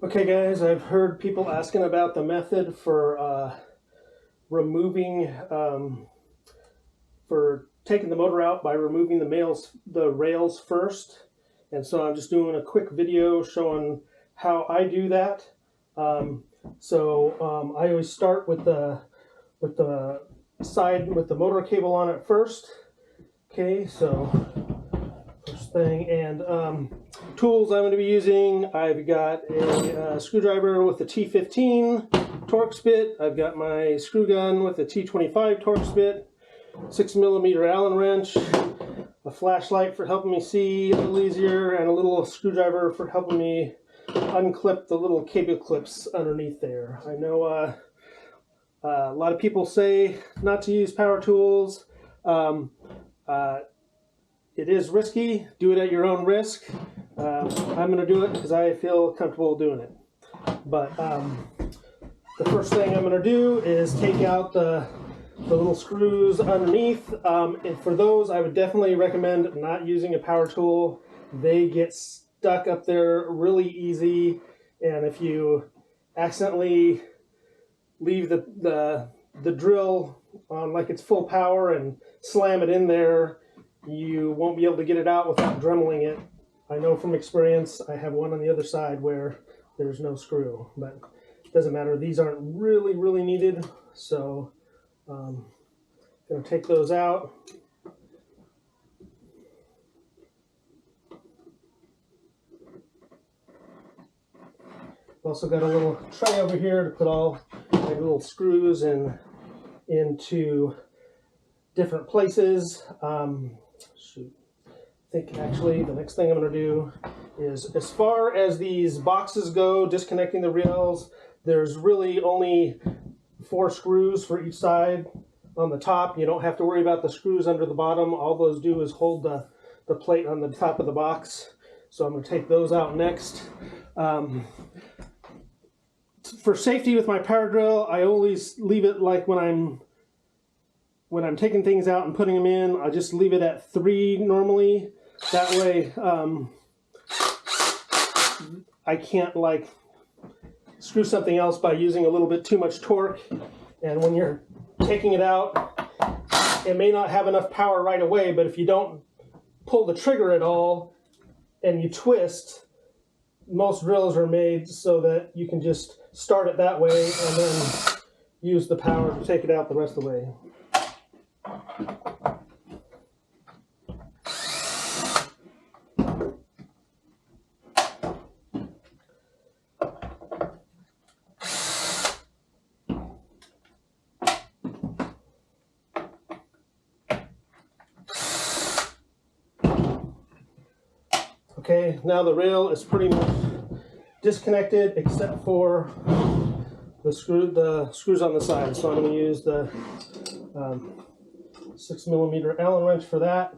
Okay guys, I've heard people asking about the method for removing, for taking the motor out by removing the rails first. And so I'm just doing a quick video showing how I do that. I always start with the side with the motor cable on it first. Okay, so first thing, and tools I'm going to be using, I've got a screwdriver with a T15 Torx bit. I've got my screw gun with a T25 Torx bit, 6mm Allen wrench, a flashlight for helping me see a little easier, and a little screwdriver for helping me unclip the little cable clips underneath there. I know a lot of people say not to use power tools. It is risky. Do it at your own risk. I'm going to do it because I feel comfortable doing it. But the first thing I'm going to do is take out the little screws underneath. And for those, I would definitely recommend not using a power tool. They get stuck up there really easy. And if you accidentally leave the drill on like it's full power and slam it in there, you won't be able to get it out without dremeling it. I know from experience. I have one on the other side where there's no screw, but it doesn't matter. These aren't really needed, so I'm going to take those out. Also got a little tray over here to put all my little screws into different places. I think actually the next thing I'm going to do is, as far as these boxes go, disconnecting the rails, there's really only 4 screws for each side on the top. You don't have to worry about the screws under the bottom. All those do is hold the plate on the top of the box. So I'm going to take those out next. For safety with my power drill, I always leave it like when I'm taking things out and putting them in, I just leave it at 3 normally. That way I can't like screw something else by using a little bit too much torque. And when you're taking it out, it may not have enough power right away, but if you don't pull the trigger at all and you twist, most drills are made so that you can just start it that way and then use the power to take it out the rest of the way. Okay, now the rail is pretty much disconnected except for the screws on the side. So I'm going to use the 6mm Allen wrench for that.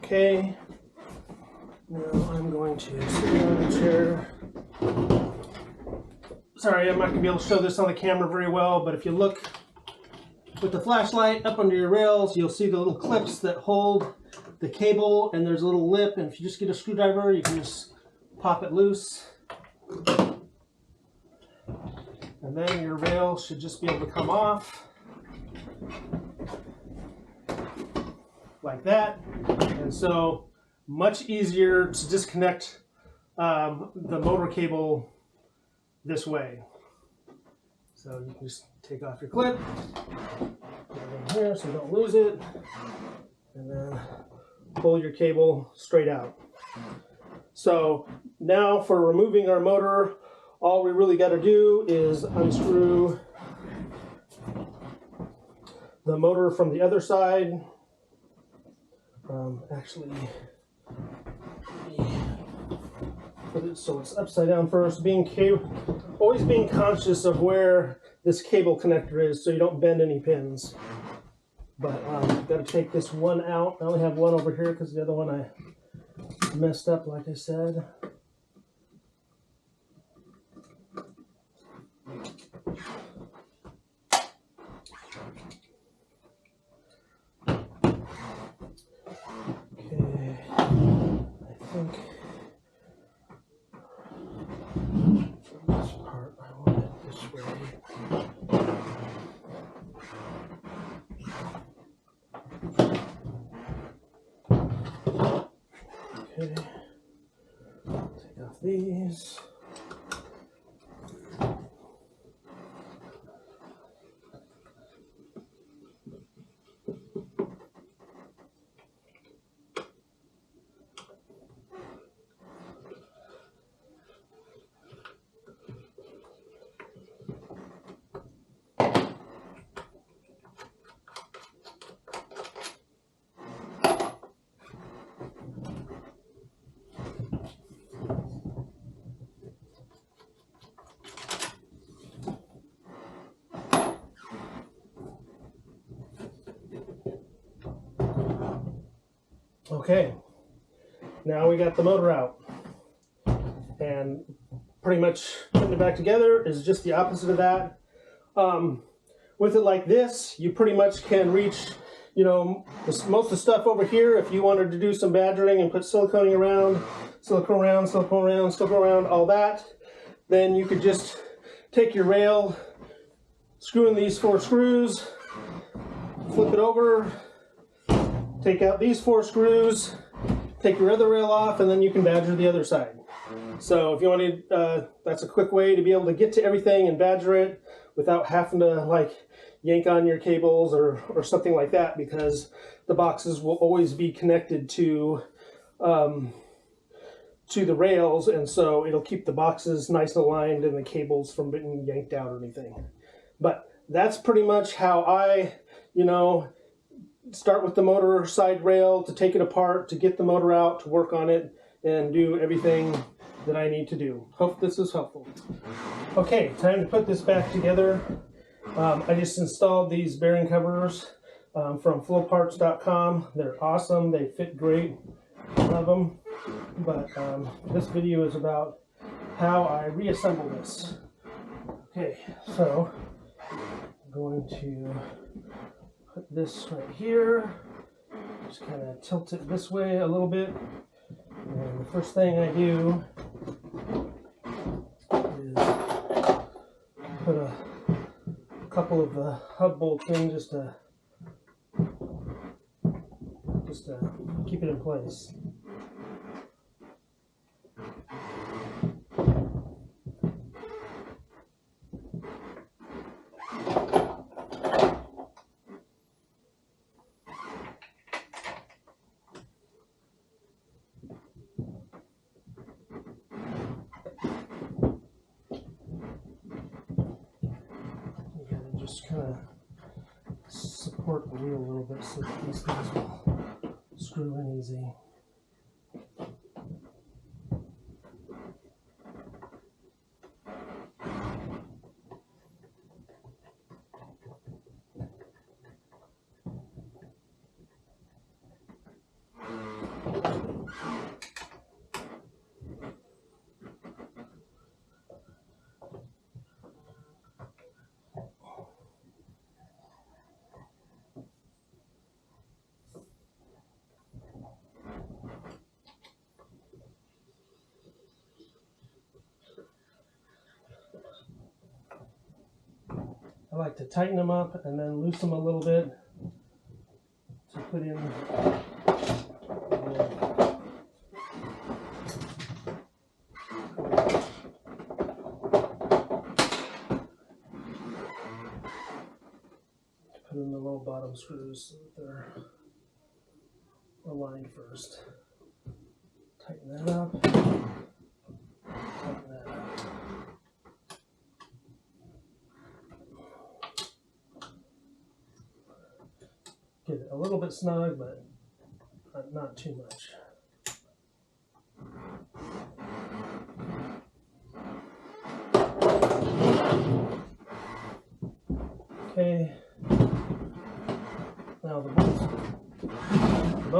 Okay, now I'm going to sit down in the chair. Sorry, I'm not going to be able to show this on the camera very well, but if you look with the flashlight up under your rails, you'll see the little clips that hold the cable, and there's a little lip, and if you just get a screwdriver, you can just pop it loose. And then your rail should just be able to come off like that. And so much easier to disconnect the motor cable this way. So you can just take off your clip, put it in here so you don't lose it, and then pull your cable straight out. So now for removing our motor, all we really got to do is unscrew the motor from the other side. Actually, put it so it's upside down first. Always being conscious of where this cable connector is so you don't bend any pins. But I've got to take this one out. I only have one over here because the other one I messed up, like I said. Okay, I think for this part I want it this way. Okay, take off these. Okay, now we got the motor out, and pretty much putting it back together is just the opposite of that. With it like this, you pretty much can reach, you know, most of the stuff over here. If you wanted to do some badgering and put silicone around, all that, then you could just take your rail, screw in these 4 screws, flip it over, take out these 4 screws, take your other rail off, and then you can badger the other side. So if you wanted, that's a quick way to be able to get to everything and badger it without having to like yank on your cables or something like that, because the boxes will always be connected to the rails, and so it'll keep the boxes nice and aligned and the cables from being yanked out or anything. But that's pretty much how I, you know, start with the motor side rail, to take it apart, to get the motor out, to work on it, and do everything that I need to do. Hope this is helpful. Okay, time to put this back together. I just installed these bearing covers from flowparts.com. They're awesome. They fit great. Love them. But this video is about how I reassemble this. Okay, so I'm going to put this right here. Just kind of tilt it this way a little bit. And the first thing I do is put a couple of the hub bolts in just to keep it in place. Just kind of support the wheel a little bit so that these things will screw in easy. I like to tighten them up and then loosen them a little bit to put in the little bottom screws so that they're aligned first. Tighten that up. Tighten that up. Get it a little bit snug, but not too much.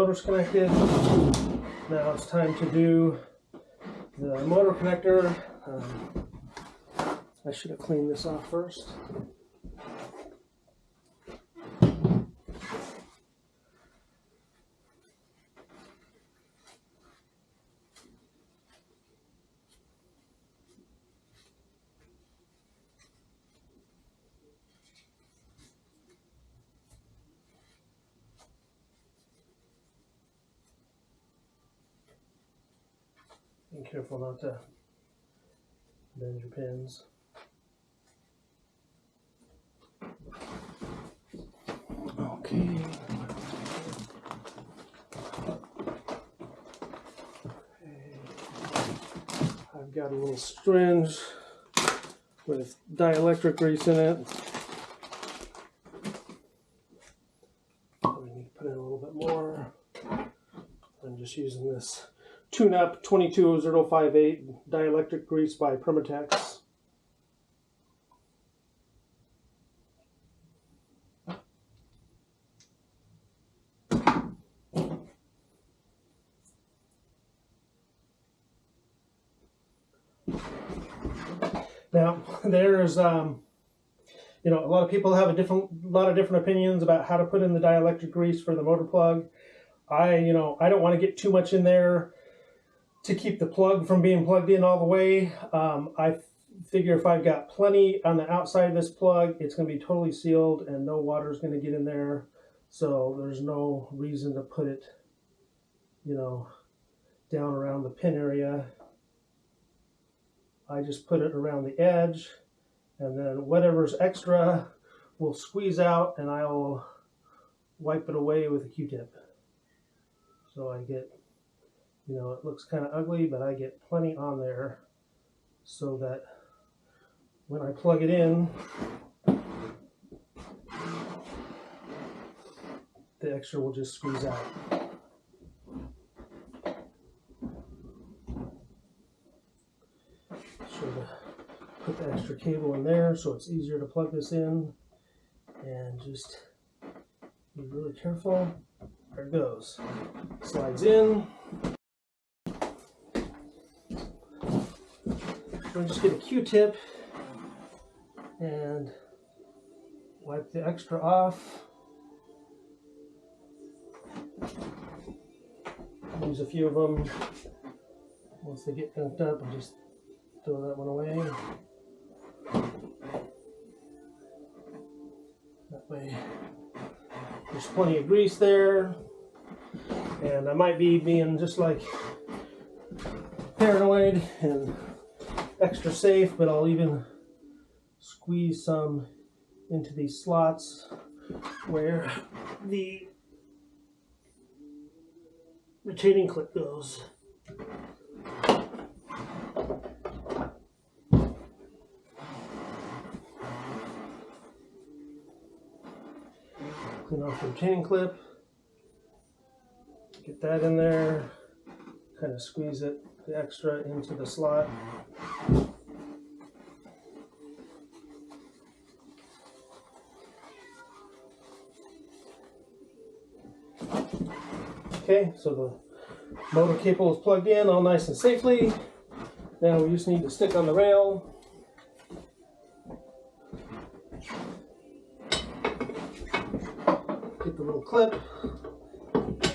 motor's connected. Now it's time to do the motor connector. I should have cleaned this off first. Be careful not to bend your pins. Okay. I've got a little syringe with dielectric grease in it. We need to put in a little bit more. I'm just using this Tune-Up 22058 dielectric grease by Permatex. Now, there's, you know, a lot of people have a lot of different opinions about how to put in the dielectric grease for the motor plug. I don't want to get too much in there to keep the plug from being plugged in all the way. I figure if I've got plenty on the outside of this plug, it's going to be totally sealed and no water is going to get in there. So there's no reason to put it, you know, down around the pin area. I just put it around the edge, and then whatever's extra will squeeze out and I'll wipe it away with a Q-tip. So I get, you know, it looks kind of ugly, but I get plenty on there so that when I plug it in, the extra will just squeeze out. Sure to put the extra cable in there so it's easier to plug this in, and just be really careful. There it goes. Slides in. We'll just get a Q-tip and wipe the extra off. Use a few of them. Once they get pinked up, and just throw that one away. That way there's plenty of grease there. And I might be being just like paranoid and extra safe, but I'll even squeeze some into these slots where the retaining clip goes. Clean off the retaining clip, get that in there, kind of squeeze it, the extra into the slot. Okay, so the motor cable is plugged in all nice and safely. Now we just need to stick on the rail. Get the little clip,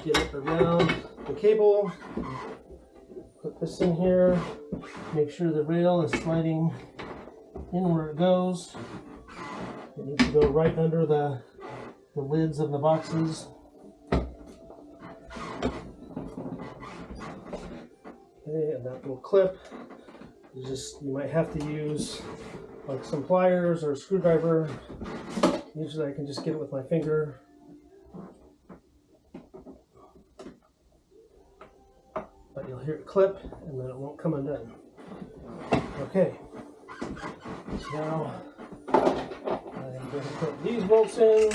get it around the cable, put this in here, make sure the rail is sliding in where it goes. It needs to go right under the lids of the boxes. Okay, and that little clip, you might have to use like some pliers or a screwdriver. Usually I can just get it with my finger. But you'll hear it clip and then it won't come undone. Okay, now I'm going to put these bolts in.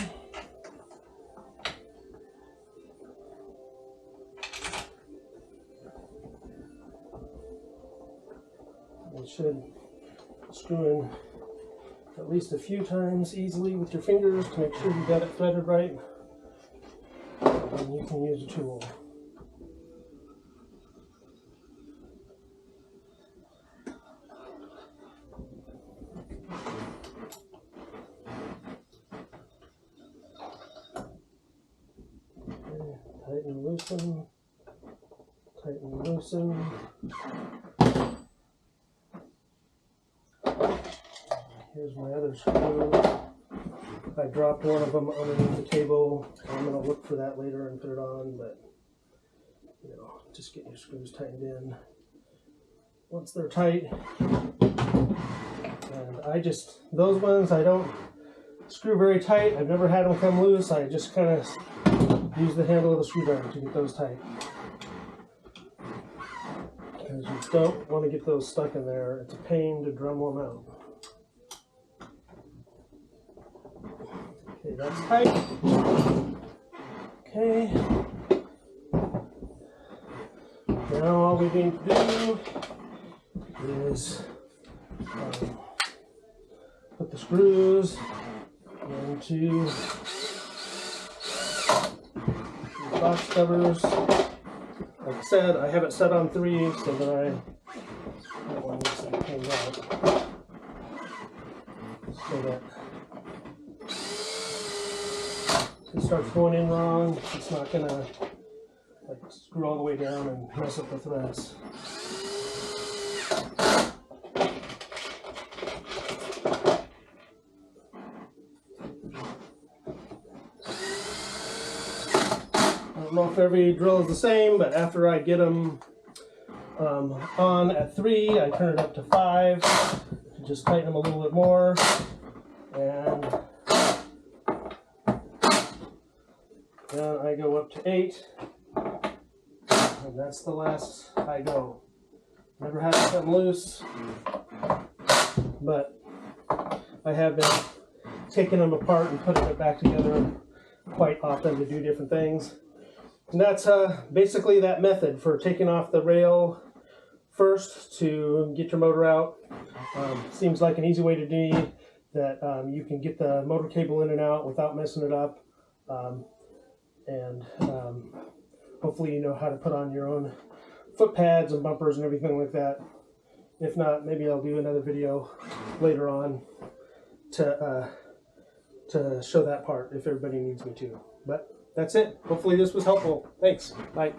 You should screw in at least a few times easily with your fingers to make sure you got it threaded right. and you can use a tool. Okay, tighten and loosen, tighten and loosen. Here's my other screw. I dropped one of them underneath the table. I'm going to look for that later and put it on, but you know, just get your screws tightened in. Once they're tight, and those ones I don't screw very tight. I've never had them come loose. I just kind of use the handle of the screwdriver to get those tight. Because you don't want to get those stuck in there. It's a pain to drum them out. Okay, that's tight. Okay. Now all we need to do is put the screws into the box covers. Like I said, I have it set on 3 so that I don't want to get things out. So that if it starts going in wrong, it's not going to like screw all the way down and mess up the threads. I don't know if every drill is the same, but after I get them on at 3, I turn it up to 5 to just tighten them a little bit more, and then I go up to 8, and that's the last I go. Never had it come loose, but I have been taking them apart and putting it back together quite often to do different things. And that's basically that method for taking off the rail first to get your motor out. Seems like an easy way to do that. You can get the motor cable in and out without messing it up. And hopefully you know how to put on your own foot pads and bumpers and everything like that. If not, maybe I'll do another video later on to show that part if everybody needs me to. But that's it. Hopefully this was helpful. Thanks. Bye.